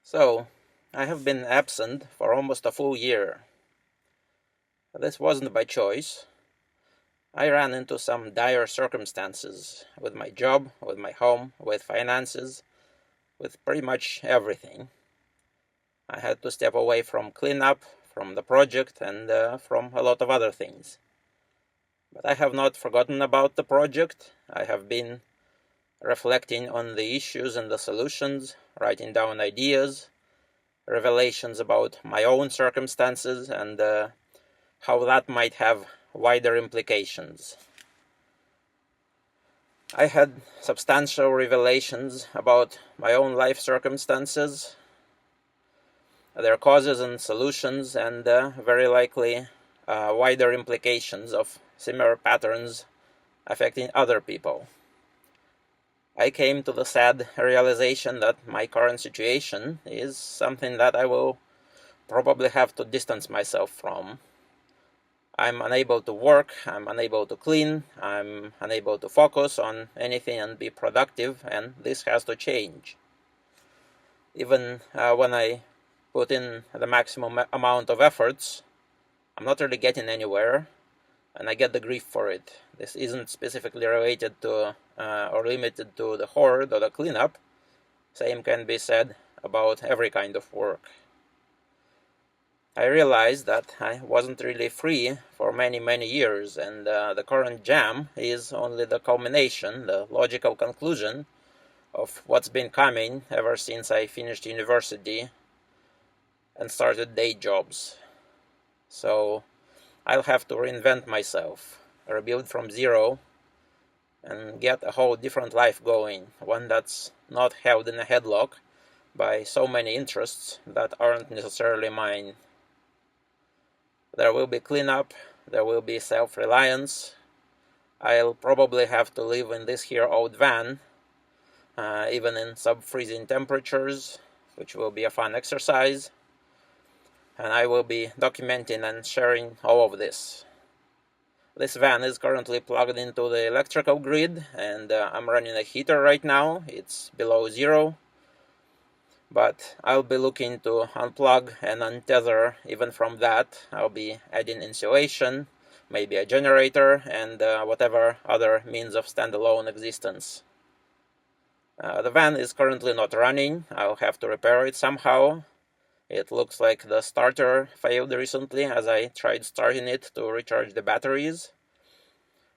So, I have been absent for almost a full year. This wasn't by choice. I ran into some dire circumstances with my job, with my home, with finances, with pretty much everything. I had to step away from cleanup, from the project, and from a lot of other things. But I have not forgotten about the project. I have been reflecting on the issues and the solutions, writing down ideas, revelations about my own circumstances, and how that might have wider implications. I had substantial revelations about my own life circumstances, their causes and solutions, and very likely wider implications of similar patterns affecting other people. I came to the sad realization that my current situation is something that I will probably have to distance myself from. I'm unable to work, I'm unable to clean, I'm unable to focus on anything and be productive, and this has to change. Even when I put in the maximum amount of efforts, I'm not really getting anywhere, and I get the grief for it. This isn't specifically related to or limited to the hoard or the cleanup. Same can be said about every kind of work. I realized that I wasn't really free for many years, and the current jam is only the culmination, the logical conclusion of what's been coming ever since I finished university and started day jobs. So I'll have to reinvent myself, rebuild from zero, and get a whole different life going, one that's not held in a headlock by so many interests that aren't necessarily mine. There will be cleanup, there will be self-reliance. I'll probably have to live in this here old van, even in sub-freezing temperatures, which will be a fun exercise. And I will be documenting and sharing all of this. This van is currently plugged into the electrical grid, and I'm running a heater right now. It's below zero. But I'll be looking to unplug and untether even from that. I'll be adding insulation, maybe a generator, and whatever other means of standalone existence. The van is currently not running. I'll have to repair it somehow. It looks like the starter failed recently as I tried starting it to recharge the batteries.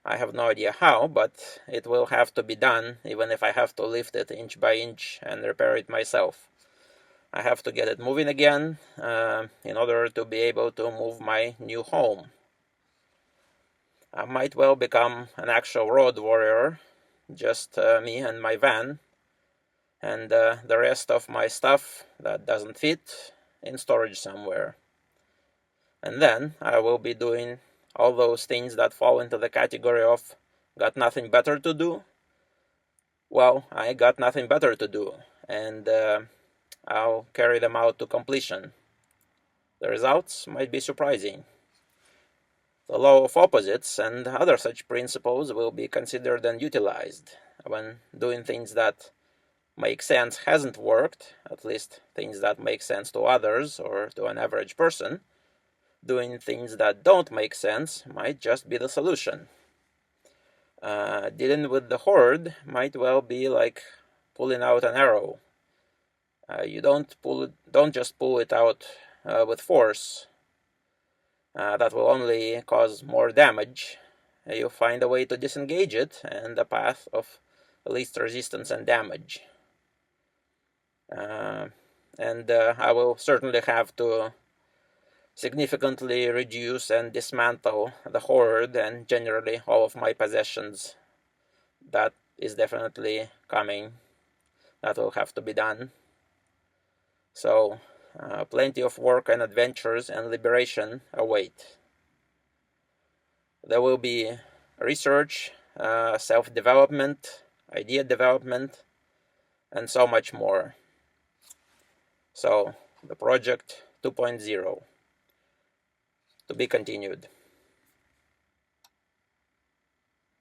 I have no idea how, but it will have to be done, even if I have to lift it inch by inch and repair it myself. I have to get it moving again in order to be able to move my new home. I might well become an actual road warrior, just me and my van, and the rest of my stuff that doesn't fit in storage somewhere. And then I will be doing all those things that fall into the category of got nothing better to do. Well, I got nothing better to do, and I'll carry them out to completion. The results might be surprising. The law of opposites and other such principles will be considered and utilized. When doing things that make sense hasn't worked, at least things that make sense to others or to an average person, doing things that don't make sense might just be the solution. Dealing with the hoard might well be like pulling out an arrow. You don't just pull it out with force. That will only cause more damage. You find a way to disengage it and the path of least resistance and damage. And I will certainly have to significantly reduce and dismantle the hoard and generally all of my possessions. That is definitely coming. That will have to be done. So, plenty of work and adventures and liberation await. There will be research, self-development, idea development, and so much more. So, the project 2.0 to be continued.